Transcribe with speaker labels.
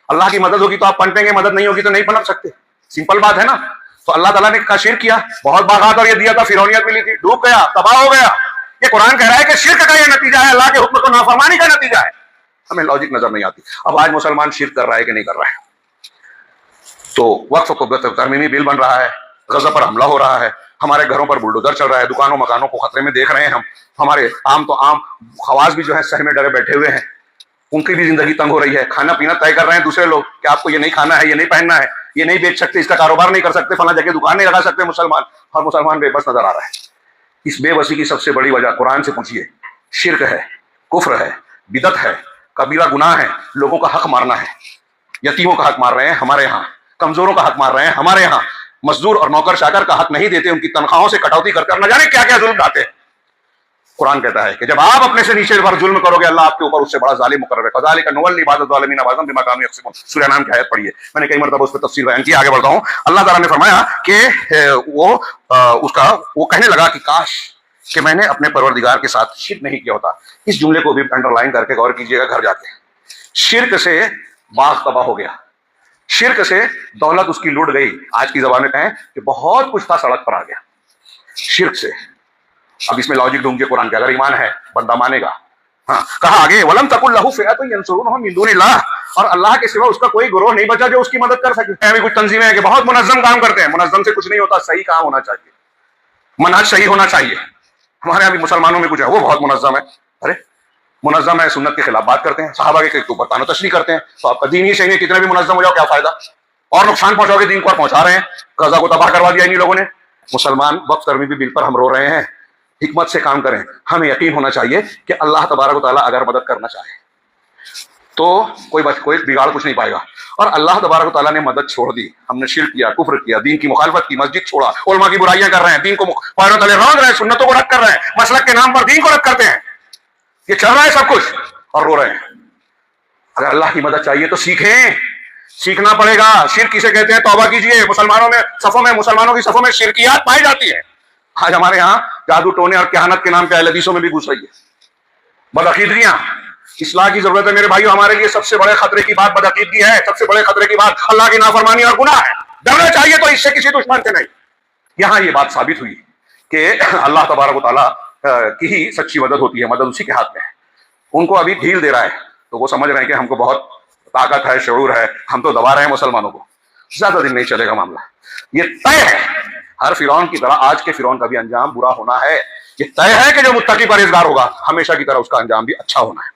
Speaker 1: اللہ کی مدد ہوگی تو آپ پنپیں گے, مدد نہیں ہوگی تو نہیں پنپ سکتے, سمپل بات ہے نا. تو اللہ تعالیٰ نے شرک کیا, بہت باغات اور یہ دیا تھا, فرعونیت ملی تھی, ڈوب گیا, تباہ ہو گیا. یہ قرآن کہہ رہا ہے کہ شرک کا یہ نتیجہ ہے, اللہ کے حکم کو نافرمانی کا نتیجہ ہے. ہمیں لاجک نظر نہیں آتی. اب آج مسلمان شرک کر رہا ہے کہ نہیں کر رہا ہے؟ تو وقف کو ترمیمی بل بن رہا ہے, غزہ پر حملہ ہو رہا ہے, ہمارے گھروں پر بلڈوزر چل رہا ہے, دکانوں مکانوں کو خطرے میں دیکھ رہے ہیں ہم. ہمارے عام خواص بھی جو ہے شہر میں ڈرے بیٹھے ہوئے ہیں, ان کی بھی زندگی تنگ ہو رہی ہے. کھانا پینا طے کر رہے ہیں دوسرے لوگ کہ آپ کو یہ نہیں کھانا ہے, یہ نہیں پہننا ہے, یہ نہیں بیچ سکتے, اس کا کاروبار نہیں کر سکتے, فلاں جگہ دکان نہیں لگا سکتے مسلمان, اور مسلمان بے بس نظر آ رہا ہے. اس بے بسی کی سب سے بڑی وجہ قرآن سے پوچھیے, شرک ہے, کفر ہے, بدعت ہے, کبیرہ گناہ ہے, لوگوں کا حق مارنا ہے. یتیموں کا حق مار رہے ہیں ہمارے یہاں, کمزوروں کا حق مار رہے ہیں ہمارے یہاں, مزدور اور نوکر چاکر کا حق نہیں دیتے, ان کی تنخواہوں سے کٹوتی کر کر نہ جانے کیا کیا ظلم ڈھاتے ہیں. قرآن کہتا ہے کہ جب آپ اپنے سے نیچے پر ظلم کرو گے, اللہ آپ کے اوپر اس سے بڑا ظالم مقرر ہے. فذلک نولی بعض الظالمین بعضا بما کانوا یکسبون. سورہ انعام کی آیت پڑھیے, میں نے کئی مرتبہ اس پہ تفصیل بیان کی, آگے بڑھتا ہوں. اللہ تعالیٰ نے فرمایا کہ وہ کہنے لگا کہ کاش کہ میں نے اپنے پروردگار کے ساتھ شرک نہیں کیا ہوتا. اس جملے کو بھی انڈر لائن کر کے غور کیجیے گا گھر جا کے. شرک سے باغ تباہ ہو گیا, شرک سے دولت اس کی لوٹ گئی. آج کی زبان میں کہیں کہ بہت کچھ تھا سڑک پر آ گیا شرک سے. اب اس میں لاجک ڈھونڈیے قرآن کے, اگر ایمان ہے بندہ مانے گا. ہاں, کہا آگے وَلَمْ تَكُنْ لَهُ فِئَةٌ يَنْصُرُونَهُ مِن دُونِ اللَّهِ, اور اللہ کے سوا اس کا کوئی گروہ نہیں بچا جو اس کی مدد کر سکے. ابھی کچھ تنظیمیں ہیں کہ بہت منظم کام کرتے ہیں, منظم سے کچھ نہیں ہوتا, صحیح کام ہونا چاہیے, منہج صحیح ہونا چاہیے. ہمارے یہاں بھی مسلمانوں میں کچھ ہے وہ بہت منظم ہے. ارے منظم ہے, سنت کے خلاف بات کرتے ہیں, صحابہ کے اوپر طعن و تشریح کرتے ہیں, تو آپ کا دین ہی صحیح نہیں. کتنے بھی منظم ہو جاؤ کیا فائدہ, اور نقصان پہنچاؤ گے دین کو, اور پہنچا رہے ہیں. غزہ کو تباہ کروا دیا انہی لوگوں نے. مسلمان وقت ترمیمی بل پر ہم رو رہے ہیں, حکمت سے کام کریں. ہمیں یقین ہونا چاہیے کہ اللہ تبارک و تعالیٰ اگر مدد کرنا چاہے تو کوئی بگاڑ کچھ نہیں پائے گا. اور اللہ تبارک و تعالیٰ نے مدد چھوڑ دی, ہم نے شرک کیا, کفر کیا, دین کی مخالفت کی, مسجد چھوڑا, علماء کی برائیاں کر رہے ہیں, دین کو پیروں تلے رونق رہے ہیں, سنتوں کو رد کر رہے ہیں, مسلک کے نام پر دین کو رد کرتے ہیں. یہ چل رہا ہے سب کچھ اور رو رہے ہیں. اگر اللہ کی مدد چاہیے تو سیکھیں, سیکھنا پڑے گا. شرک کسے کہتے ہیں توبہ کیجیے. مسلمانوں کی صفوں میں شرکیات پائی جاتی ہے. آج ہمارے ہاں جادو ٹونے اور کہانت کے نام کے اہل حدیثوں میں بھی گھس رہی ہے بدعقیدگیاں. اصلاح کی ضرورت ہے میرے بھائیو. ہمارے لیے سب سے بڑے خطرے کی بات بدعقیدگی ہے, سب سے بڑے خطرے کی بات اللہ کی نافرمانی اور گناہ ہے. ڈرنا چاہیے تو اس سے کسی دشمن سے نہیں. یہاں یہ بات ثابت ہوئی کہ اللہ تبارک و تعالیٰ کی ہی سچی مدد ہوتی ہے, مدد اسی کے ہاتھ میں ہے. ان کو ابھی ڈھیل دے رہا ہے تو وہ سمجھ رہے ہیں کہ ہم کو بہت طاقت ہے, شعور ہے, ہم تو دبا رہے ہیں مسلمانوں کو. زیادہ دن نہیں چلے گا معاملہ, یہ طے ہے. ہر فرعون کی طرح آج کے فرعون کا بھی انجام برا ہونا ہے. یہ طے ہے کہ جو متقی پرہیزگار ہوگا ہمیشہ کی طرح اس کا انجام بھی اچھا ہونا ہے.